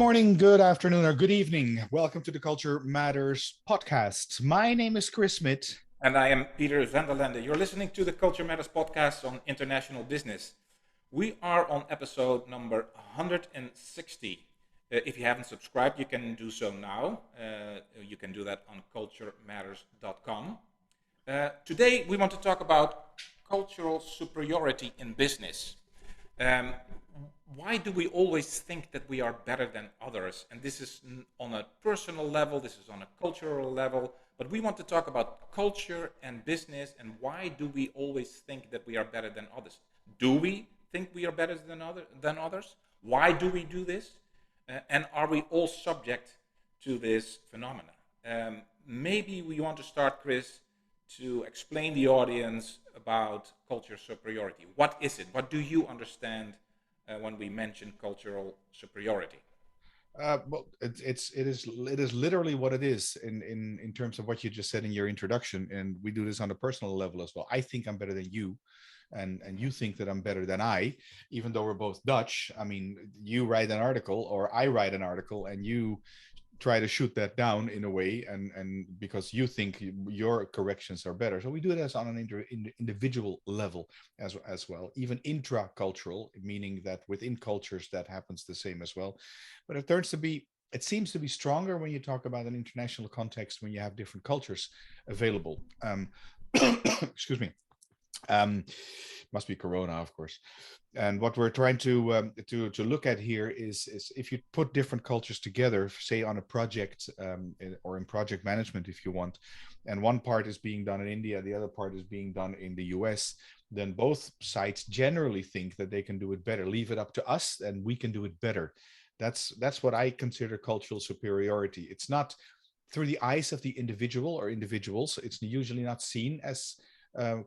morning, good afternoon, or good evening. Welcome to the Culture Matters podcast. My name is Chris Smith. And I am Peter van der Lende. You're listening to the Culture Matters podcast on international business. We are on episode number 160. If you haven't subscribed, you can do so now. You can do that on culturematters.com. Today, we want to talk about cultural superiority in business. Why do we always think that we are better than others? And this is on a personal level, this is on a cultural level, but we want to talk about culture and business, and why do we always think that we are better than others? Do we think we are better than others? Why do we do this? And are we all subject to this phenomena? Maybe we want to start, Chris, to explain the audience about culture superiority. What is it? What do you understand when we mention cultural superiority? It is literally what it is in terms of what you just said in your introduction, and we do this on a personal level as well. I think I'm better than you, and you think that I'm better than I, even though we're both Dutch. I mean, you write an article or I write an article, and you try to shoot that down in a way, and because you think your corrections are better. So we do this on an individual level as well, even intra-cultural, meaning that within cultures that happens the same as well. But it seems to be stronger when you talk about an international context, when you have different cultures available. Excuse me. um, Must be Corona, of course. And what we're trying to look at here is if you put different cultures together, say on a project, or in project management, if you want, and one part is being done in India, the other part is being done in the US, then both sides generally think that they can do it better. Leave it up to us, and we can do it better. That's what I consider cultural superiority. It's not through the eyes of the individual or individuals. It's usually not seen as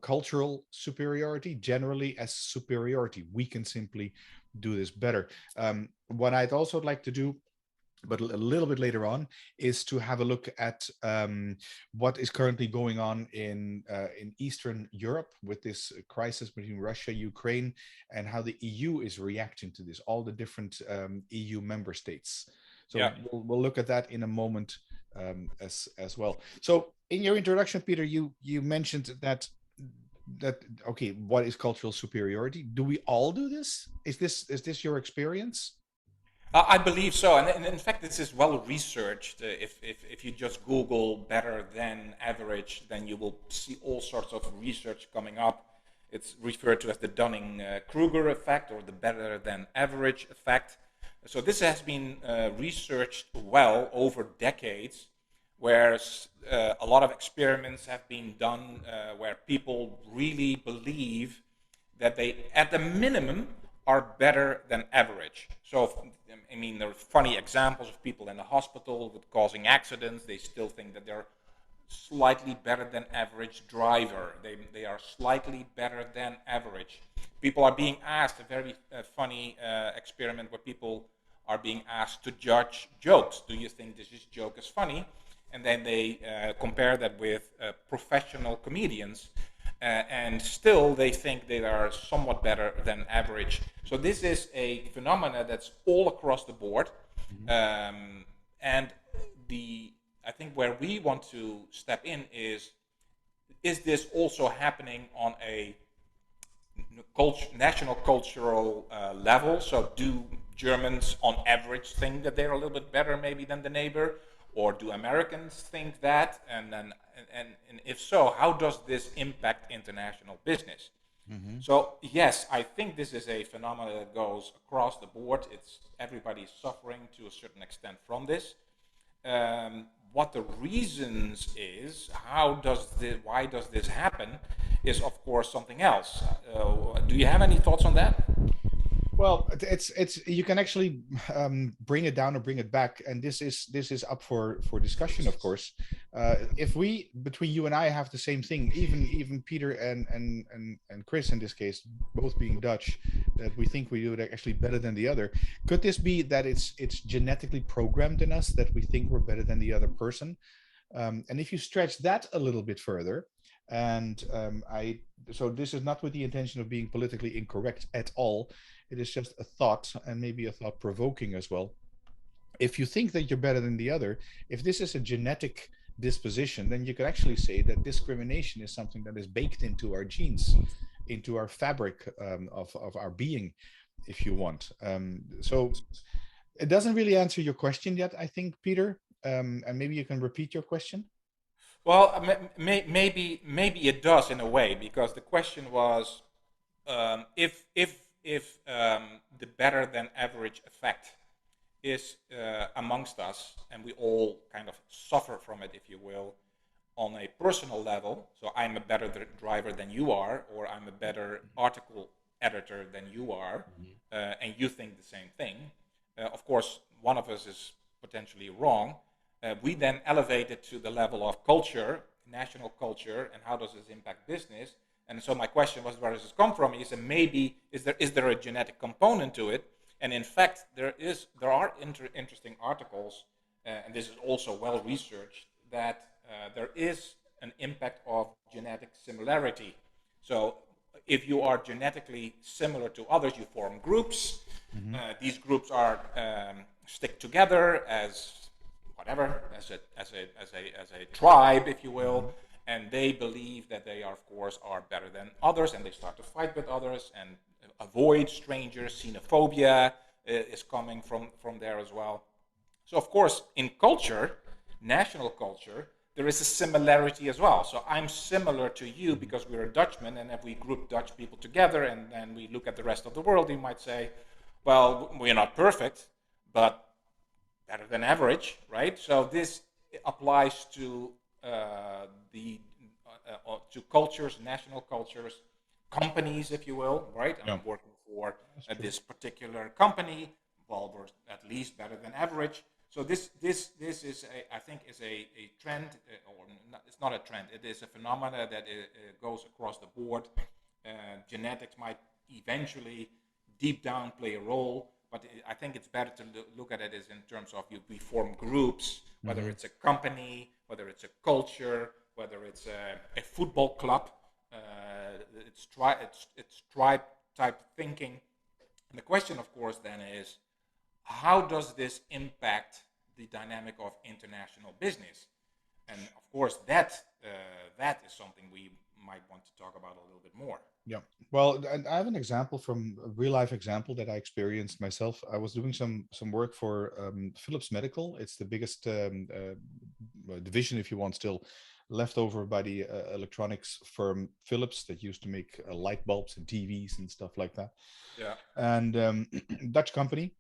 cultural superiority, generally as superiority. We can simply do this better. What I'd also like to do, but a little bit later on, is to have a look at what is currently going on in Eastern Europe with this crisis between Russia, Ukraine, and how the EU is reacting to this, all the different EU member states. So Yeah. we'll look at that in a moment as well. So in your introduction, Peter, you mentioned that okay, what is cultural superiority? Do we all do this? Is this your experience? I believe so, and in fact, this is well researched. If you just Google "better than average," then you will see all sorts of research coming up. It's referred to as the Dunning-Kruger effect, or the better than average effect. So this has been researched well over decades, where a lot of experiments have been done where people really believe that they, at the minimum, are better than average. So, I mean, there are funny examples of people in the hospital with causing accidents. They still think that they're slightly better than average driver. They are slightly better than average. People are being asked, a very funny experiment where people are being asked to judge jokes. Do you think this joke is funny? And then they compare that with professional comedians. And still they think they are somewhat better than average. So this is a phenomena that's all across the board. And I think where we want to step in is this also happening on a national cultural level? So do Germans on average think that they're a little bit better maybe than the neighbor? Or do Americans think that? And if so, how does this impact international business? Mm-hmm. So yes, I think this is a phenomenon that goes across the board. Everybody's suffering to a certain extent from this. What the reasons is, why does this happen, is of course something else. Do you have any thoughts on that? Well, it's you can actually bring it down or bring it back, and this is up for discussion, of course. If we, between you and I, have the same thing, even Peter and Chris in this case, both being Dutch, that we think we do it actually better than the other. Could this be that it's genetically programmed in us that we think we're better than the other person? And if you stretch that a little bit further, and so this is not with the intention of being politically incorrect at all. It is just a thought, and maybe a thought provoking as well. if you think that you're better than the other, if this is a genetic disposition, then you could actually say that discrimination is something that is baked into our genes, into our fabric of our being, if you want. So it doesn't really answer your question yet, I think, Peter. And maybe you can repeat your question. Well, maybe it does in a way, because the question was, if the better than average effect is amongst us, and we all kind of suffer from it, if you will, on a personal level. So I'm a better driver than you are, or I'm a better article editor than you are, and you think the same thing. Of course, one of us is potentially wrong. We then elevate it to the level of culture, national culture, and how does this impact business? And so my question was, where does this come from? Is maybe is there a genetic component to it? And in fact, there are interesting articles, and this is also well researched, that there is an impact of genetic similarity. So if you are genetically similar to others, you form groups. Mm-hmm. These groups are stick together as whatever, as a tribe, if you will, Mm-hmm. and they believe that they are, of course, are better than others, and they start to fight with others and avoid strangers. Xenophobia is coming from there as well. So, of course, in culture, national culture, there is a similarity as well. So I'm similar to you because we're a Dutchman, and if we group Dutch people together and then we look at the rest of the world, you might say, well, we're not perfect, but better than average, right? So this applies to to cultures, national cultures, companies, if you will, right? Yeah, I'm working for that's true. this particular company. Well, we're at least better than average. So this is I think is a trend, or not, it's not a trend. It is a phenomena that goes across the board. Genetics might eventually, deep down, play a role, but I think it's better to look at it as in terms of we form groups, whether Mm-hmm. it's a company, whether it's a culture, whether it's a football club. It's tribe type thinking. And the question, of course, then is, how does this impact the dynamic of international business? And of course, that is something we might want to talk about a little bit more. Yeah. Well, and I have an example from a real life example that I experienced myself. I was doing some work for Philips Medical. It's the biggest division, if you want, still left over by the electronics firm Philips that used to make light bulbs and TVs and stuff like that. Yeah. And Dutch company,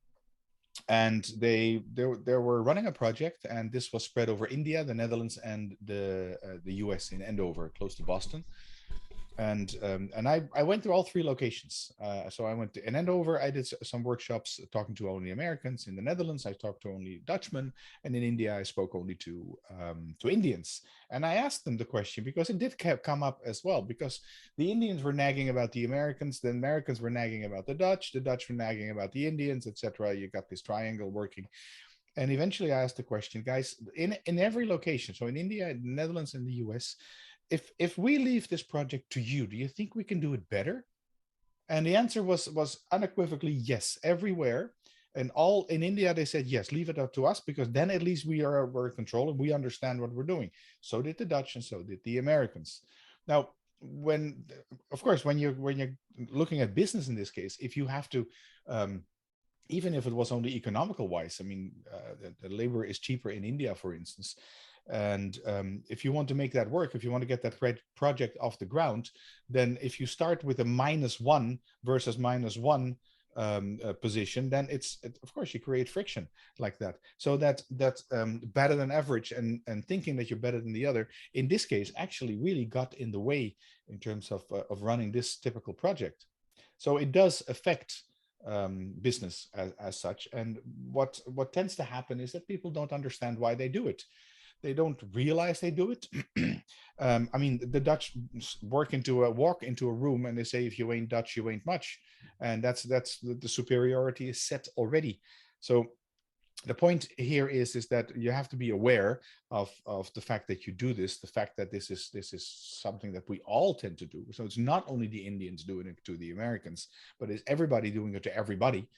and they were running a project, and this was spread over India, the Netherlands, and the US in Andover, close to Boston. And I went through all three locations. So I went to in Andover. I did some workshops talking to only Americans. In the Netherlands, I talked to only Dutchmen, and in India, I spoke only to Indians. And I asked them the question because it did come up as well. Because the Indians were nagging about the Americans were nagging about the Dutch were nagging about the Indians, etc. You got this triangle working. And eventually, I asked the question, guys, in every location. So in India, in the Netherlands, and the US, if we leave this project to you, do you think we can do it better? And the answer was unequivocally yes, everywhere. And all in India, they said yes, leave it up to us, because then at least we're in control and we understand what we're doing. So did the Dutch, and so did the Americans. Now, when of course when you're looking at business in this case, if you have to even if it was only economical wise, I mean, the labor is cheaper in India, for instance. And if you want to make that work, if you want to get that project off the ground, then if you start with a -1 versus -1 position, then of course you create friction like that. So that better than average and thinking that you're better than the other, in this case, actually really got in the way in terms of running this typical project. So it does affect business as such. And what tends to happen is that people don't understand why they do it. They don't realize they do it. I mean, the Dutch walk into a room and they say, if you ain't Dutch, you ain't much, and that's the superiority is set already. So the point here is that you have to be aware of the fact that you do this, the fact that this is something that we all tend to do. So it's not only the Indians doing it to the Americans, but it's everybody doing it to everybody.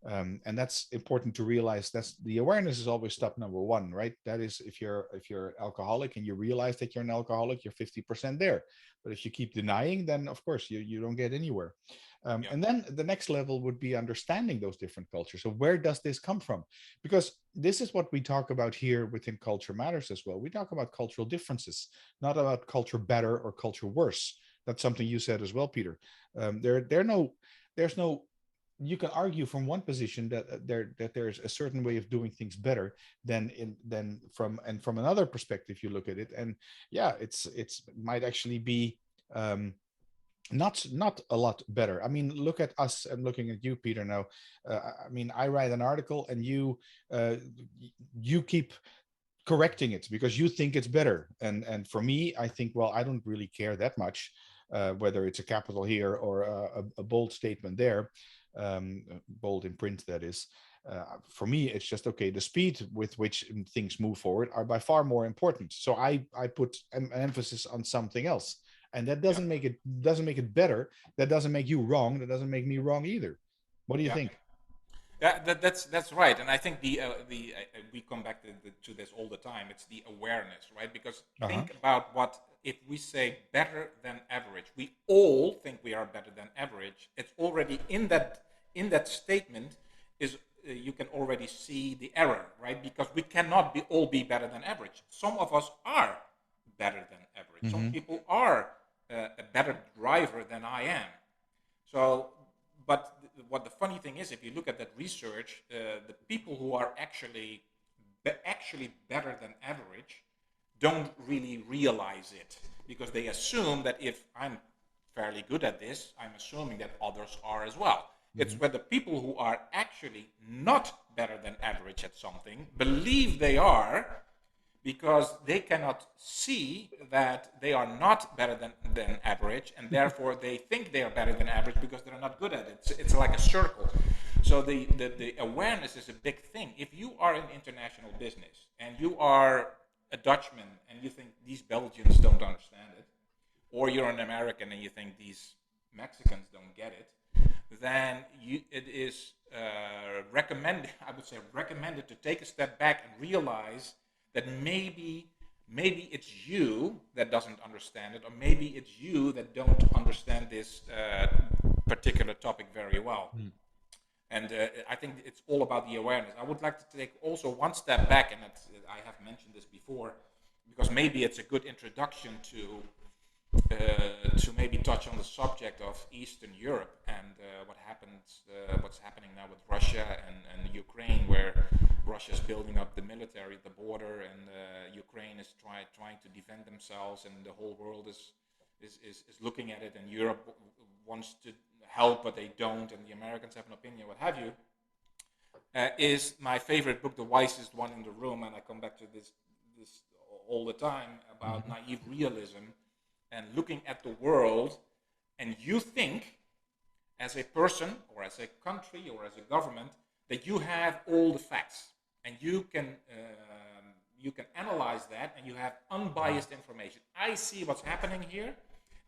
And that's important to realize. That's the awareness is always step number one, right? That is, if you're alcoholic and you realize that you're an alcoholic, you're 50% there. But if you keep denying, then of course you don't get anywhere. Yeah. And then the next level would be understanding those different cultures. So where does this come from? Because this is what we talk about here within Culture Matters as well. We talk about cultural differences, not about culture better or culture worse. That's something you said as well, Peter. There's no, you can argue from one position that there's a certain way of doing things better than from another perspective you look at it, and yeah, it's might actually be um, not a lot better. I mean, look at us. I'm looking at you, Peter. Now, I mean, I write an article, and uh, you keep correcting it because you think it's better, and for me, I think, well, I don't really care that much whether it's a capital here or a bold statement there, bold in print, that is. For me, it's just okay. The speed with which things move forward are by far more important. So I put an emphasis on something else, and that Yeah. doesn't make it better. That doesn't make you wrong. That doesn't make me wrong either. What do you Yeah. think? Yeah, that's right, and I think we come back to this all the time. It's the awareness, right? Because Uh-huh. think about what if we say better than average. We all think we are better than average. It's already in that statement is you can already see the error, right? Because we cannot all be better than average. Some of us are better than average. Some Mm-hmm. people are a better driver than I am. So, but what the funny thing is, if you look at that research, the people who are actually better than average don't really realize it because they assume that if I'm fairly good at this, I'm assuming that others are as well. It's Mm-hmm. where the people who are actually not better than average at something believe they are because they cannot see that they are not better than average, and therefore they think they are better than average because they're not good at it. It's like a circle. So the awareness is a big thing. If you are in international business and you are a Dutchman and you think these Belgians don't understand it, or you're an American and you think these Mexicans don't get it, then it is recommended, I would say, recommended to take a step back and realize that maybe it's you that doesn't understand it, or maybe it's you that don't understand this particular topic very well. And I think it's all about the awareness. I would like to take also one step back, and I have mentioned this before, because maybe it's a good introduction to maybe touch on the subject of Eastern Europe and what's happening now with Russia and Ukraine, where Russia is building up the military at the border, and Ukraine is trying to defend themselves, and the whole world is looking at it, and Europe wants to help, but they don't, and the Americans have an opinion, what have you. Is my favorite book, the wisest one in the room, and I come back to this all the time about Mm-hmm. naive realism and looking at the world, and you think as a person or as a country or as a government that you have all the facts and you can analyze that and you have unbiased information. I see what's happening here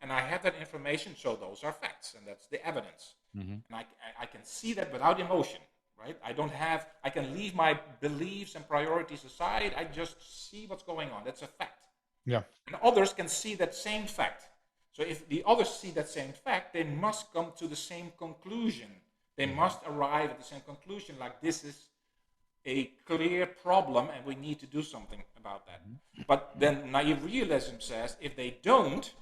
and I have that information, so those are facts and that's the evidence. Mm-hmm. And I can see that without emotion, right? I can leave my beliefs and priorities aside. I just see what's going on. That's a fact. Yeah. And others can see that same fact. So if the others see that same fact, they must come to the same conclusion. They must arrive at the same conclusion, like this is a clear problem and we need to do something about that. But then naive realism says if they don't,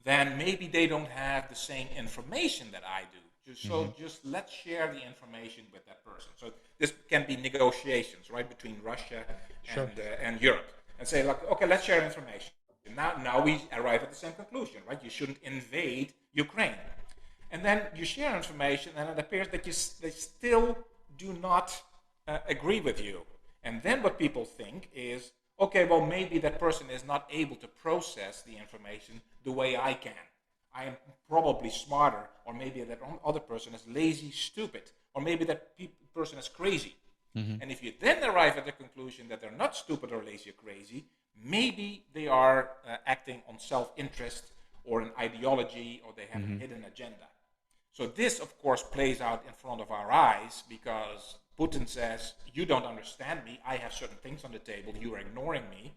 then maybe they don't have the same information that I do. Mm-hmm. So just let's share the information with that person. So this can be negotiations, right, between Russia Sure. and Europe, and say like, okay, let's share information. Now we arrive at the same conclusion, right? You shouldn't invade Ukraine, and then you share information, and it appears that they still do not agree with you. And then what people think is, okay, well, maybe that person is not able to process the information the way I can. I am probably smarter, or maybe that other person is lazy, stupid, or maybe that person is crazy. Mm-hmm. And if you then arrive at the conclusion that they're not stupid or lazy or crazy, maybe they are acting on self-interest or an ideology, or they have a hidden agenda. So this, of course, plays out in front of our eyes because Putin says, you don't understand me. I have certain things on the table. You're ignoring me.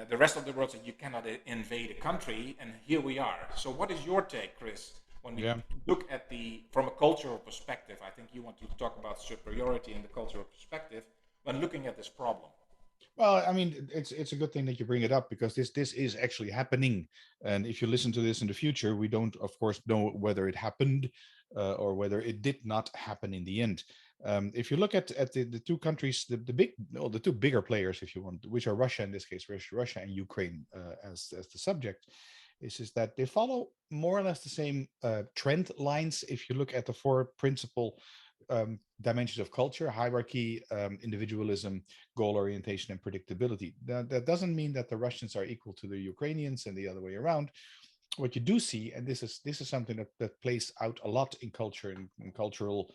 The rest of the world said you cannot invade a country, and here we are. So what is your take, Chris, when we Yeah. look at from a cultural perspective? I think you want to talk about superiority in the cultural perspective when looking at this problem. Well, I mean, it's a good thing that you bring it up because this is actually happening, and if you listen to this in the future, we don't, of course, know whether it happened or whether it did not happen in the end. If you look at the two countries, the big, well, the two bigger players, if you want, which are Russia in this case, Russia and Ukraine as the subject, is that they follow more or less the same trend lines. If you look at the four principal dimensions of culture: hierarchy, individualism, goal orientation, and predictability. That doesn't mean that the Russians are equal to the Ukrainians and the other way around. What you do see, and this is something that plays out a lot in culture and cultural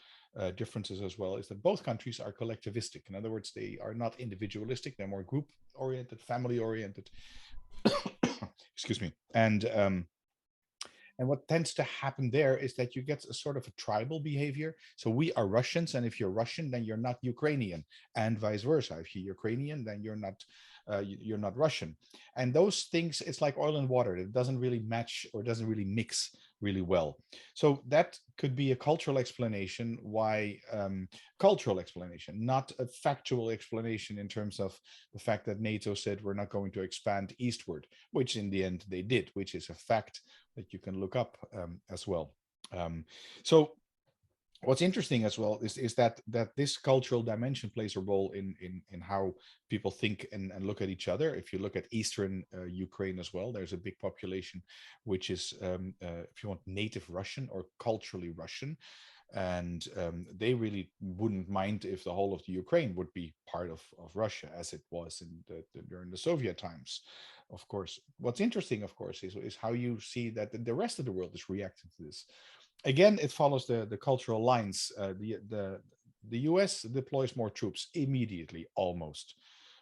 differences as well, is that both countries are collectivistic. In other words, they are not individualistic; they're more group oriented, family oriented. Excuse me. And what tends to happen there is that you get a sort of a tribal behavior. So we are Russians, and if you're Russian, then you're not Ukrainian, and vice versa. If you're Ukrainian, then you're not Russian. And those things, it's like oil and water. It doesn't really match or doesn't really mix really well. So that could be a cultural explanation why cultural explanation, not a factual explanation in terms of the fact that NATO said we're not going to expand eastward, which in the end they did, which is a fact that you can look up as well. So what's interesting as well is that this cultural dimension plays a role in how people think and look at each other. If you look at eastern Ukraine as well, there's a big population which is, if you want, native Russian or culturally Russian, and they really wouldn't mind if the whole of the Ukraine would be part of Russia as it was during the Soviet times. Of course, what's interesting, of course, is how you see that the rest of the world is reacting to this. Again, it follows the cultural lines. The US deploys more troops immediately, almost,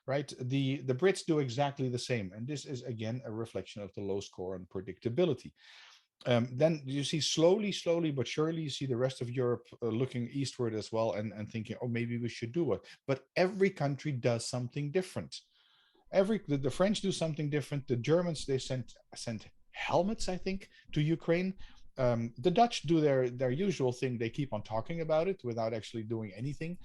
right? The Brits do exactly the same, and this is again a reflection of the low score on predictability. Then you see slowly but surely, you see the rest of Europe looking eastward as well and thinking, oh, maybe we should do it. But every country does something different. The French do something different. The Germans, they sent helmets, I think, to Ukraine. The Dutch do their usual thing. They keep on talking about it without actually doing anything,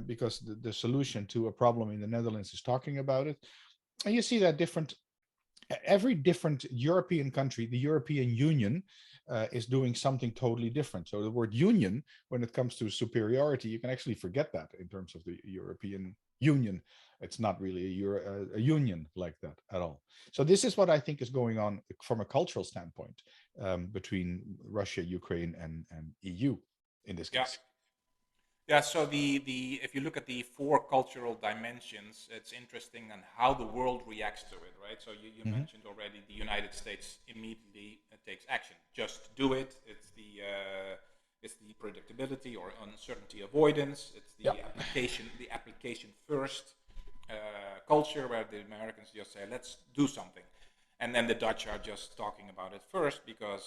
because the solution to a problem in the Netherlands is talking about it. And you see that every different European country, the European Union, is doing something totally different. So the word union, when it comes to superiority, you can actually forget that in terms of the European Union. It's not really a union like that at all. So this is what I think is going on from a cultural standpoint between Russia, Ukraine, and EU in this Yeah. case. Yeah, so if you look at the four cultural dimensions, it's interesting on how the world reacts to it, right? So you Mm-hmm. mentioned already the United States immediately takes action. Just do it. It's the predictability or uncertainty avoidance. It's Yeah. the application first culture where the Americans just say, let's do something. And then the Dutch are just talking about it first because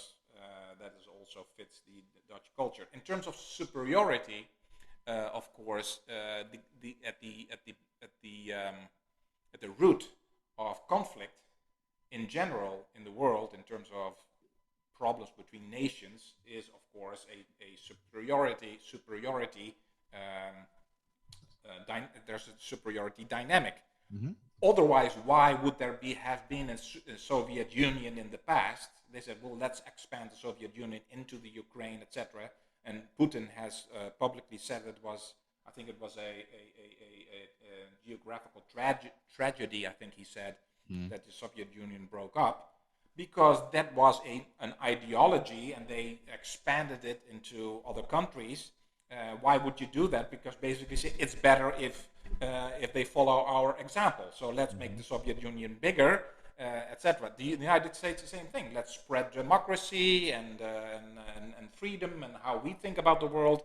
that is also fits the Dutch culture. In terms of superiority, of course, at the root of conflict in general in the world, in terms of problems between nations, is of course a superiority. There's a superiority dynamic. Mm-hmm. Otherwise, why would there have been a Soviet Union in the past? They said, well, let's expand the Soviet Union into the Ukraine, etc. And Putin has publicly said I think it was a geographical tragedy, I think he said, Mm-hmm. that the Soviet Union broke up, because that was an ideology and they expanded it into other countries. Why would you do that? Because basically it's better if they follow our example. So let's make the Soviet Union bigger, etc. The United States, the same thing. Let's spread democracy and freedom and how we think about the world.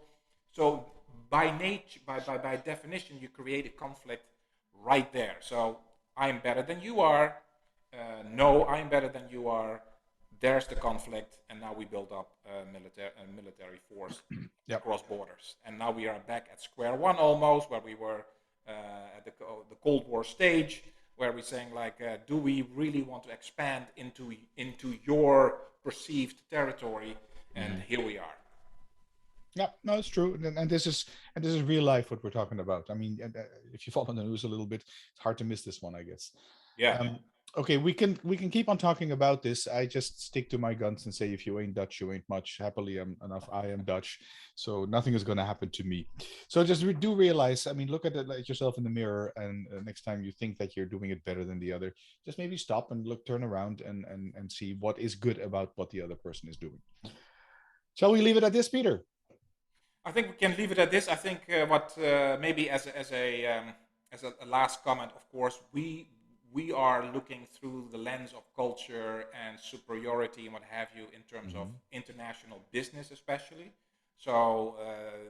So by nature, by definition, you create a conflict right there. So I'm better than you are. No, I'm better than you are. there's the conflict, and now we build up a military force Yep. across borders. And now we are back at square one almost, where we were at the Cold War stage, where we're saying like, do we really want to expand into your perceived territory? And here we are. Yeah, no, it's true, and this is real life what we're talking about. I mean, if you follow the news a little bit, it's hard to miss this one, I guess. Yeah. Um, okay, we can keep on talking about this. I just stick to my guns and say, if you ain't Dutch, you ain't much. Happily, I'm enough. I am Dutch, so nothing is going to happen to me. So just do realize. I mean, look at it like yourself in the mirror, and next time you think that you're doing it better than the other, just maybe stop and look, turn around, and see what is good about what the other person is doing. Shall we leave it at this, Peter? I think we can leave it at this. I think what maybe as a last comment, of course, we are looking through the lens of culture and superiority and what have you in terms of Hmm. international business, especially. So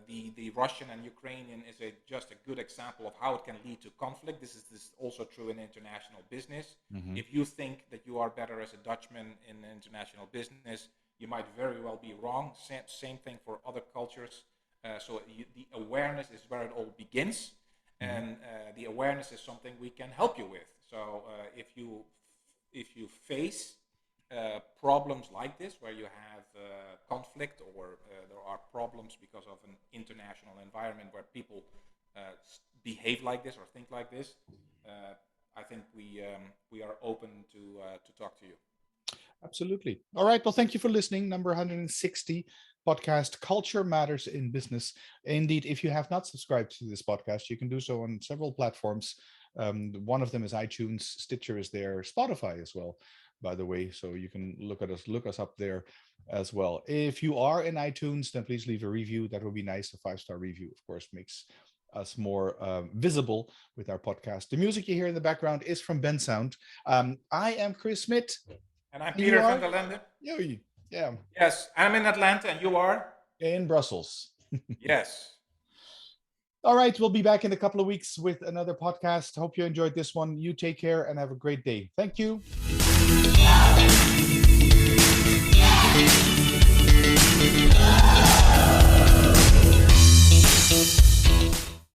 the Russian and Ukrainian is just a good example of how it can lead to conflict. This is also true in international business. Hmm. If you think that you are better as a Dutchman in international business, you might very well be wrong. Same thing for other cultures. The awareness is where it all begins, Hmm. and the awareness is something we can help you with. So if you face problems like this, where you have conflict or there are problems because of an international environment where people behave like this or think like this, uh, I think we are open to talk to you. Absolutely. All right. Well, thank you for listening. Number 160 podcast, Culture Matters in Business. Indeed, if you have not subscribed to this podcast, you can do so on several platforms. One of them is iTunes, Stitcher is there, Spotify as well, by the way. So you can look us up there as well. If you are in iTunes, then please leave a review. That would be nice. A 5-star review, of course, makes us more visible with our podcast. The music you hear in the background is from Ben Sound. I am Chris Smith. And I'm And you Peter van are? der Lende. Yeah, yeah, Yes, I'm in Atlanta, and you are? in Brussels. Yes. All right, we'll be back in a couple of weeks with another podcast. Hope you enjoyed this one. You take care and have a great day. Thank you.